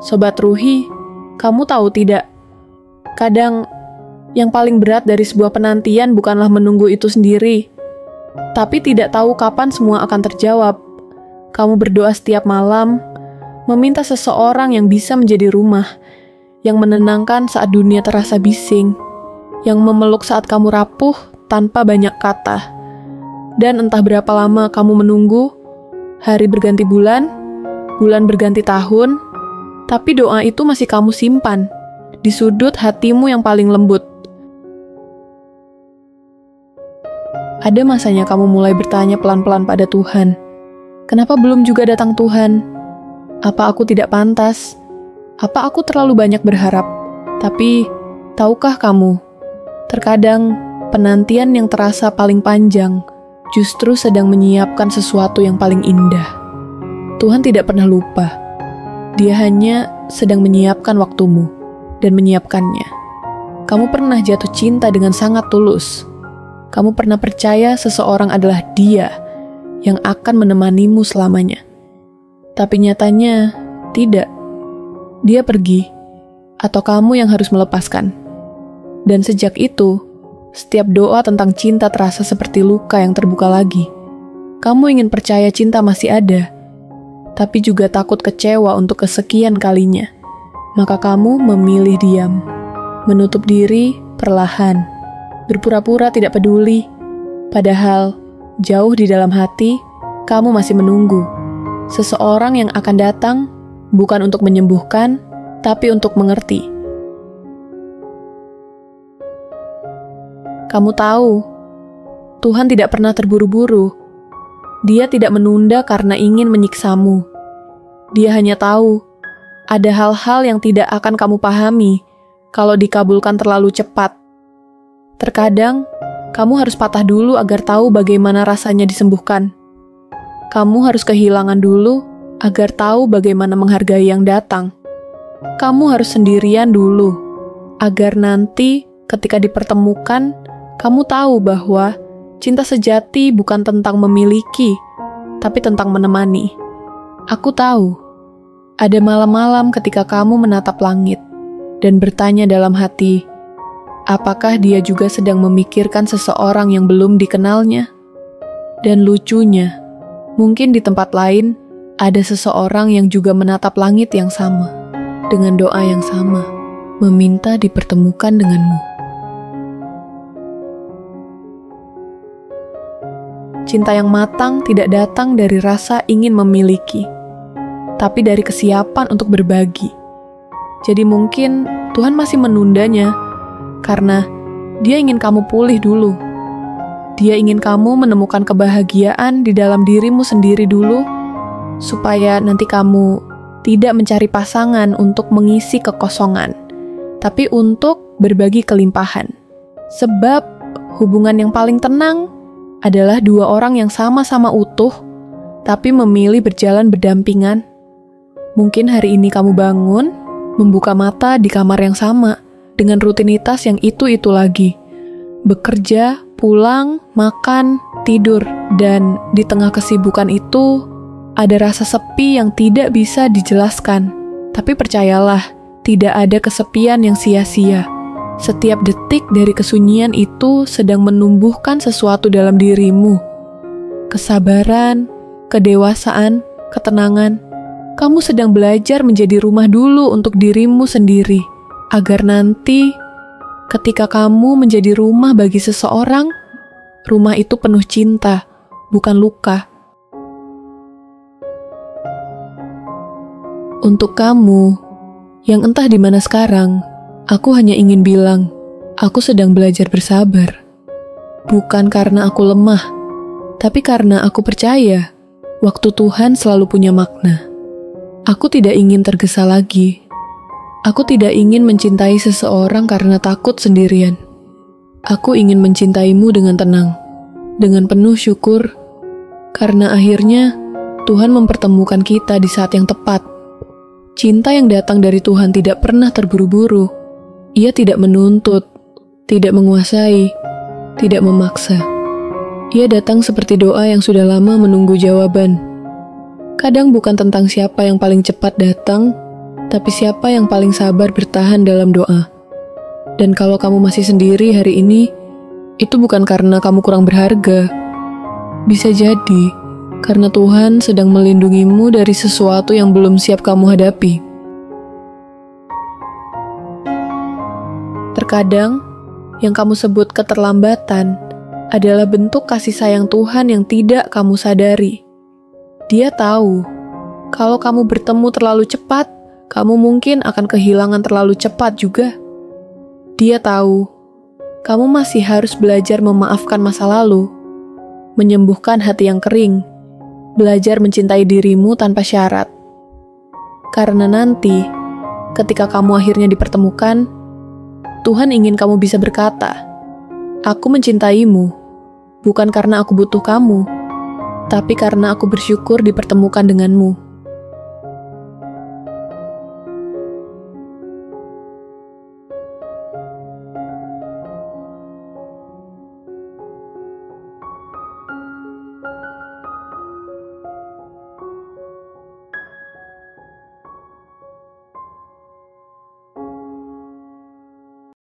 Sobat Ruhi, kamu tahu tidak? Kadang yang paling berat dari sebuah penantian bukanlah menunggu itu sendiri, tapi tidak tahu kapan semua akan terjawab. Kamu berdoa setiap malam, meminta seseorang yang bisa menjadi rumah, yang menenangkan saat dunia terasa bising, yang memeluk saat kamu rapuh tanpa banyak kata. Dan entah berapa lama kamu menunggu, hari berganti bulan berganti tahun, tapi doa itu masih kamu simpan di sudut hatimu yang paling lembut. Ada masanya kamu mulai bertanya pelan-pelan pada Tuhan, kenapa belum juga datang Tuhan? Apa aku tidak pantas? Apa aku terlalu banyak berharap? Tapi, tahukah kamu, terkadang penantian yang terasa paling panjang justru sedang menyiapkan sesuatu yang paling indah. Tuhan tidak pernah lupa. Dia hanya sedang menyiapkan waktumu dan menyiapkannya. Kamu pernah jatuh cinta dengan sangat tulus. Kamu pernah percaya seseorang adalah dia yang akan menemanimu selamanya. Tapi nyatanya tidak. Dia pergi, atau kamu yang harus melepaskan. Dan sejak itu, setiap doa tentang cinta terasa seperti luka yang terbuka lagi. Kamu ingin percaya cinta masih ada, tapi juga takut kecewa untuk kesekian kalinya. Maka kamu memilih diam, menutup diri perlahan, berpura-pura tidak peduli. Padahal, jauh di dalam hati, kamu masih menunggu seseorang yang akan datang, bukan untuk menyembuhkan, tapi untuk mengerti. Kamu tahu, Tuhan tidak pernah terburu-buru. Dia tidak menunda karena ingin menyiksamu. Dia hanya tahu, ada hal-hal yang tidak akan kamu pahami kalau dikabulkan terlalu cepat. Terkadang, kamu harus patah dulu agar tahu bagaimana rasanya disembuhkan. Kamu harus kehilangan dulu agar tahu bagaimana menghargai yang datang. Kamu harus sendirian dulu, agar nanti ketika dipertemukan, kamu tahu bahwa cinta sejati bukan tentang memiliki, tapi tentang menemani. Aku tahu, ada malam-malam ketika kamu menatap langit dan bertanya dalam hati, apakah dia juga sedang memikirkan seseorang yang belum dikenalnya? Dan lucunya, mungkin di tempat lain, ada seseorang yang juga menatap langit yang sama, dengan doa yang sama, meminta dipertemukan denganmu. Cinta yang matang tidak datang dari rasa ingin memiliki, tapi dari kesiapan untuk berbagi. Jadi mungkin Tuhan masih menundanya, karena Dia ingin kamu pulih dulu. Dia ingin kamu menemukan kebahagiaan di dalam dirimu sendiri dulu, supaya nanti kamu tidak mencari pasangan untuk mengisi kekosongan, tapi untuk berbagi kelimpahan. Sebab hubungan yang paling tenang adalah dua orang yang sama-sama utuh, tapi memilih berjalan berdampingan. Mungkin hari ini kamu bangun, membuka mata di kamar yang sama, dengan rutinitas yang itu-itu lagi. Bekerja, pulang, makan, tidur, dan di tengah kesibukan itu, ada rasa sepi yang tidak bisa dijelaskan. Tapi percayalah, tidak ada kesepian yang sia-sia. Setiap detik dari kesunyian itu sedang menumbuhkan sesuatu dalam dirimu. Kesabaran, kedewasaan, ketenangan. Kamu sedang belajar menjadi rumah dulu untuk dirimu sendiri, agar nanti ketika kamu menjadi rumah bagi seseorang, rumah itu penuh cinta, bukan luka. Untuk kamu yang entah di mana sekarang, aku hanya ingin bilang, aku sedang belajar bersabar. Bukan karena aku lemah, tapi karena aku percaya waktu Tuhan selalu punya makna. Aku tidak ingin tergesa lagi. Aku tidak ingin mencintai seseorang karena takut sendirian. Aku ingin mencintaimu dengan tenang, dengan penuh syukur, karena akhirnya Tuhan mempertemukan kita di saat yang tepat. Cinta yang datang dari Tuhan tidak pernah terburu-buru. Ia tidak menuntut, tidak menguasai, tidak memaksa. Ia datang seperti doa yang sudah lama menunggu jawaban. Kadang bukan tentang siapa yang paling cepat datang, Tapi siapa yang paling sabar bertahan dalam doa? Dan kalau kamu masih sendiri hari ini, itu bukan karena kamu kurang berharga. Bisa jadi karena Tuhan sedang melindungimu dari sesuatu yang belum siap kamu hadapi. Terkadang, yang kamu sebut keterlambatan adalah bentuk kasih sayang Tuhan yang tidak kamu sadari. Dia tahu, kalau kamu bertemu terlalu cepat, kamu mungkin akan kehilangan terlalu cepat juga. Dia tahu, kamu masih harus belajar memaafkan masa lalu, menyembuhkan hati yang kering, belajar mencintai dirimu tanpa syarat. Karena nanti, ketika kamu akhirnya dipertemukan, Tuhan ingin kamu bisa berkata, "Aku mencintaimu, bukan karena aku butuh kamu, tapi karena aku bersyukur dipertemukan denganmu."